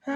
నా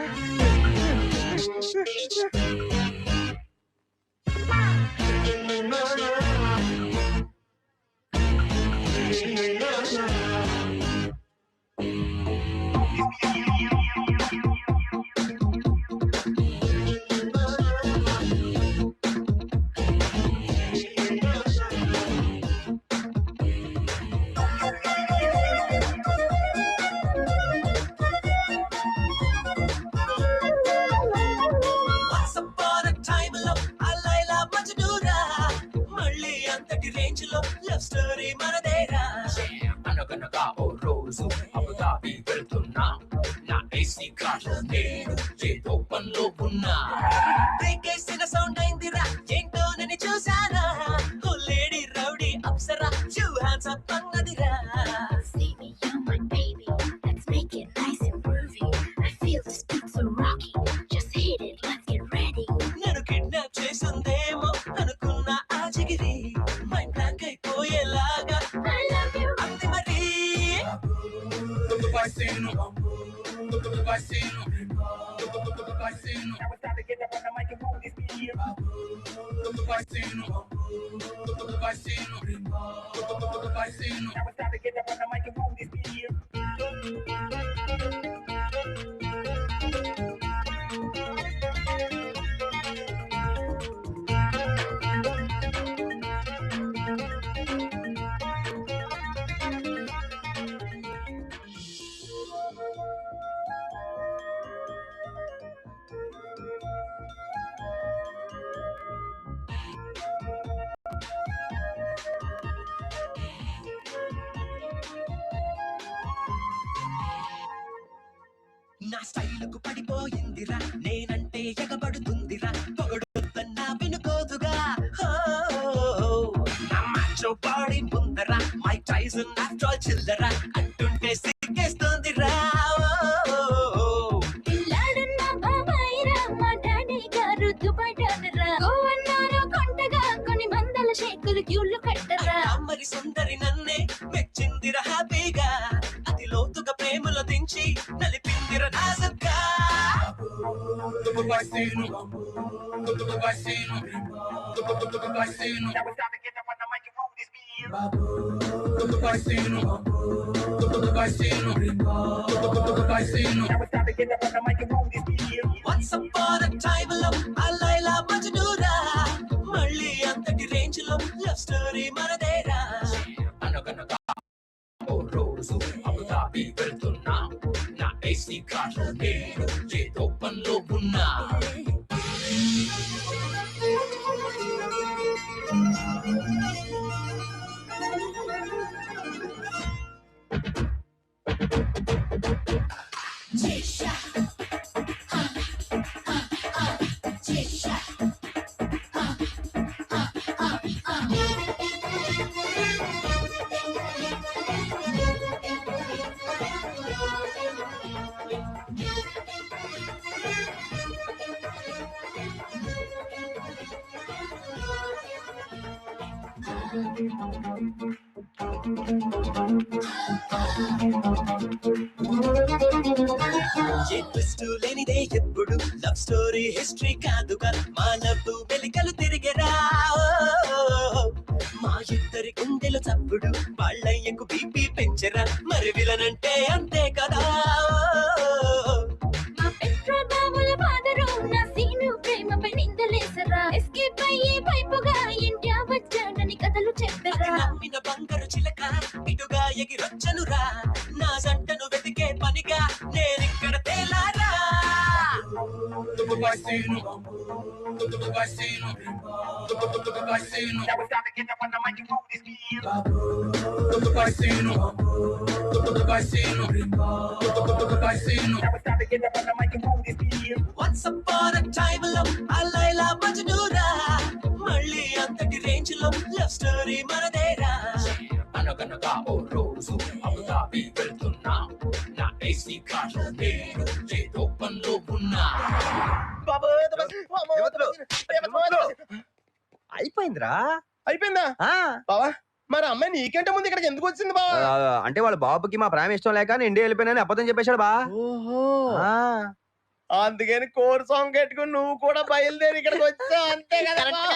స్టైలుకు పడిపోయిందిరా, నేనంటే ఎగబడుతుందిరా, పొగడుతున్నా వినుకోదుగా. నా మాచో బాడీ ముందరా, మైక్ టైసన్ ఆఫ్టర్ ఆల్ చిల్లరా అంటుంటే సిగ్గేస్తుందిరా. మరి సుందరి నన్నే మెచ్చిందిరా హ్యాపీగా, అది లోతుగా ప్రేమలో దించి నలిపిందిరా నాజుగా. Once upon a time లో అలైలా మజ్నూరా, మళ్ళీ అంతటి రేంజ్ లో లవ్ స్టోరీ మనదేరా. అనగనగా ఓ రోజు అబుదాబి వెళ్తున్నా, నా ఏసీ కార్లో నేను ఏదో పనిలో ఉన్నా. ఏ ట్విస్టు లేనిదే ఎప్పుడు లవ్ స్టోరీ హిస్టరీ కాదుగా, మా లవ్ వెలికలు తిరిగెరా. మా ఇద్దరి గుండెలు చప్పుడు వాళ్ళయ్యకు బీపీ పెంచరా, మరి విలనంటే అంతే కదా. మా పెట్రోబాబుల ఫాదరు నా సీను ప్రేమపై నిందలేసరా, ఎస్కేప్ అయ్యి పైపుగా ఇండియా వచ్చాడని కథలు చెప్పరా. నమ్మిన బంగారు చిలక ఇటుగా ఎగిరొచ్చనురా, నా జంటను వెతికే పనిగా నేనిక్కడ తేలారా. Once upon a time లో అలైలా మజ్నూరా, మళ్ళీ అంతటి రేంజ్ లో లవ్ స్టోరీ మనదేరా. అనగనగా ఓ రోజు అబుదాబి వెళ్తున్నా, నా ఏసీ కార్లో నేను ఏదో పనిలో ఉన్నా. అయిపోయిందిరా. అయిపోయిందా బావా? మరి అమ్మాయి నీకంటే ముందు ఇక్కడికి ఎందుకు వచ్చింది బావా? అంటే వాళ్ళ బాబుకి మా ప్రేమ ఇష్టం లేక నేను ఇండియా వెళ్ళిపోయినా అబద్ధం చెప్పేశాడు బా. ఓహో, అందుకని కోర్ సాంగ్ పెట్టుకుని నువ్వు కూడా బయలుదేరి ఇక్కడికి వచ్చావు అంతే కదా బావ?